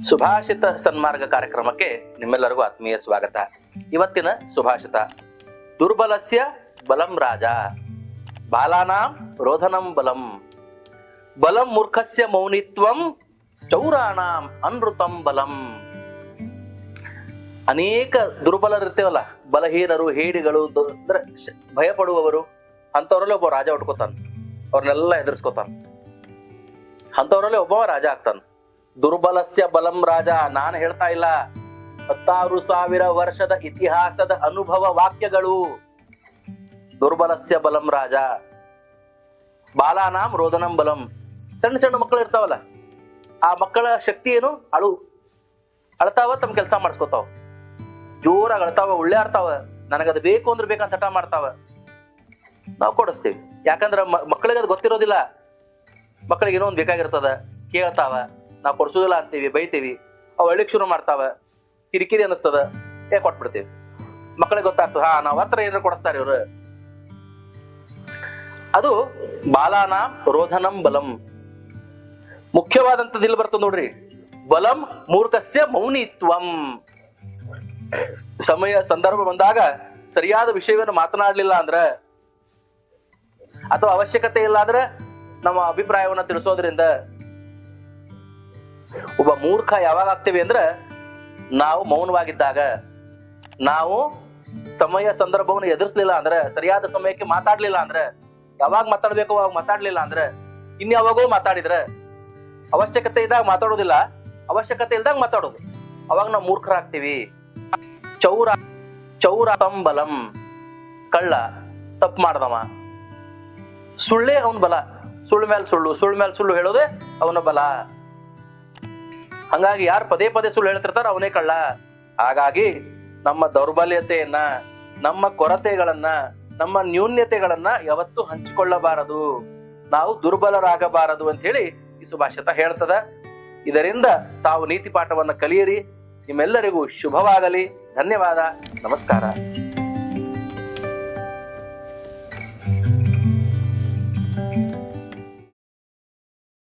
ಸುಭಾಷಿತ ಸನ್ಮಾರ್ಗ ಕಾರ್ಯಕ್ರಮಕ್ಕೆ ನಿಮ್ಮೆಲ್ಲರಿಗೂ ಆತ್ಮೀಯ ಸ್ವಾಗತ. ಇವತ್ತಿನ ಸುಭಾಷಿತ: ದುರ್ಬಲಸ್ಯ ಬಲಂ ರಾಜ, ಬಾಲಾನಾಂ ರೋಧನಂ ಬಲಂ, ಬಲಂ ಮೂರ್ಖಸ್ಯ ಮೌನಿತ್ವಂ, ಚೌರಾಣಾಂ ಅನೃತಂ ಬಲಂ. ಅನೇಕ ದುರ್ಬಲರಿರ್ತೇವಲ್ಲ, ಬಲಹೀನರು, ಹೇಡಿಗಳು, ಅಂದ್ರೆ ಭಯಪಡುವವರು, ಅಂತವರಲ್ಲೇ ಒಬ್ಬ ರಾಜ ಉಟ್ಕೋತಾನ, ಅವ್ರನ್ನೆಲ್ಲ ಎದುರಿಸ್ಕೋತಾನ. ಅಂತವರಲ್ಲೇ ಒಬ್ಬ ರಾಜ ಆಗ್ತಾನ. ದುರ್ಬಲಸ್ಯ ಬಲಂ ರಾಜ. ನಾನು ಹೇಳ್ತಾ ಇಲ್ಲ, 16,000 ವರ್ಷದ ಇತಿಹಾಸದ ಅನುಭವ ವಾಕ್ಯಗಳು. ದುರ್ಬಲಸ್ಯ ಬಲಂ ರಾಜ, ಬಾಲಾನಾಂ ರೋದನಂ ಬಲಂ. ಸಣ್ಣ ಸಣ್ಣ ಮಕ್ಕಳು ಇರ್ತಾವಲ್ಲ, ಆ ಮಕ್ಕಳ ಶಕ್ತಿ ಏನು? ಅಳ್ತಾವ, ತಮ್ಮ ಕೆಲಸ ಮಾಡಿಸ್ಕೊತಾವ, ಜೋರಾಗಿ ಅಳ್ತಾವ, ಒಳ್ಳೆ ಆಡ್ತಾವ, ನನಗದು ಬೇಕು ಅಂದ್ರೆ ಬೇಕಂತ ಹಠ ಮಾಡ್ತಾವ. ನಾವು ಕೊಡಿಸ್ತೀವಿ, ಯಾಕಂದ್ರ ಮಕ್ಕಳಿಗೆ ಅದು ಗೊತ್ತಿರೋದಿಲ್ಲ. ಮಕ್ಕಳಿಗೆ ಏನೋ ಒಂದು ಬೇಕಾಗಿರ್ತದ, ಕೇಳ್ತಾವ, ನಾವು ಕೊಡ್ಸೋದಿಲ್ಲ ಅಂತೀವಿ, ಬೈತೀವಿ, ಅವು ಅಳಿಕ್ ಶುರು ಮಾಡ್ತಾವ, ಕಿರಿಕಿರಿ ಅನ್ನಿಸ್ತದ, ಕೊಟ್ಬಿಡ್ತೀವಿ. ಮಕ್ಕಳಿಗೆ ಗೊತ್ತಾಗ್ತದ, ನಾವ್ ಹತ್ರ ಏನಾರು ಕೊಡಿಸ್ತಾರೆ ಇವ್ರು. ಅದು ಬಾಲಾನ ರೋಧನಂ ಬಲಂ. ಮುಖ್ಯವಾದಂಥದ್ದು ಇಲ್ಲಿ ಬರ್ತದೆ ನೋಡ್ರಿ, ಬಲಂ ಮೂರ್ಖಸ್ಯ ಮೌನಿತ್ವಂ. ಸಮಯ ಸಂದರ್ಭ ಬಂದಾಗ ಸರಿಯಾದ ವಿಷಯವನ್ನು ಮಾತನಾಡ್ಲಿಲ್ಲ ಅಂದ್ರ, ಅಥವಾ ಅವಶ್ಯಕತೆ ಇಲ್ಲ ಅಂದ್ರೆ ನಮ್ಮ ಅಭಿಪ್ರಾಯವನ್ನ ತಿಳಿಸೋದ್ರಿಂದ ಒಬ್ಬ ಮೂರ್ಖ ಯಾವಾಗ ಆಗ್ತೇವೆ ಅಂದ್ರೆ, ನಾವು ಮೌನವಾಗಿದ್ದಾಗ, ನಾವು ಸಮಯ ಸಂದರ್ಭವನ್ನು ಎದುರಿಸಲಿಲ್ಲ ಅಂದ್ರೆ, ಸರಿಯಾದ ಸಮಯಕ್ಕೆ ಮಾತಾಡ್ಲಿಲ್ಲ ಅಂದ್ರೆ, ಯಾವಾಗ ಮಾತಾಡ್ಬೇಕು ಅವಾಗ ಮಾತಾಡ್ಲಿಲ್ಲ ಅಂದ್ರೆ, ಇನ್ಯಾವಾಗೋ ಮಾತಾಡಿದ್ರೆ, ಅವಶ್ಯಕತೆ ಇದ್ದಾಗ ಮಾತಾಡೋದಿಲ್ಲ, ಅವಶ್ಯಕತೆ ಇಲ್ದಾಗ ಮಾತಾಡೋದು, ಅವಾಗ ನಾವು ಮೂರ್ಖರಾಗ್ತೀವಿ. ಚೌರಾತಂ ಬಲಂ. ಕಳ್ಳ, ತಪ್ಪು ಮಾಡ್ದವ, ಸುಳ್ಳೇ ಅವನ ಬಲ. ಸುಳ್ಳು ಮೇಲೆ ಸುಳ್ಳು ಹೇಳೋದೇ ಅವನ ಬಲ. ಹಂಗಾಗಿ ಯಾರು ಪದೇ ಪದೇ ಸುಳ್ಳು ಹೇಳ್ತಿರ್ತಾರ ಅವನೇ ಕಳ್ಳ. ಹಾಗಾಗಿ ನಮ್ಮ ದೌರ್ಬಲ್ಯತೆಯನ್ನ, ನಮ್ಮ ಕೊರತೆಗಳನ್ನ, ನಮ್ಮ ನ್ಯೂನ್ಯತೆಗಳನ್ನ ಯಾವತ್ತೂ ಹಂಚಿಕೊಳ್ಳಬಾರದು, ನಾವು ದುರ್ಬಲರಾಗಬಾರದು ಅಂತ ಹೇಳಿ ಈ ಸುಭಾಷಿತ ಹೇಳ್ತದ. ಇದರಿಂದ ತಾವು ನೀತಿ ಪಾಠವನ್ನ ಕಲಿಯಿರಿ. ನಿಮ್ಮೆಲ್ಲರಿಗೂ ಶುಭವಾಗಲಿ. ಧನ್ಯವಾದ. ನಮಸ್ಕಾರ.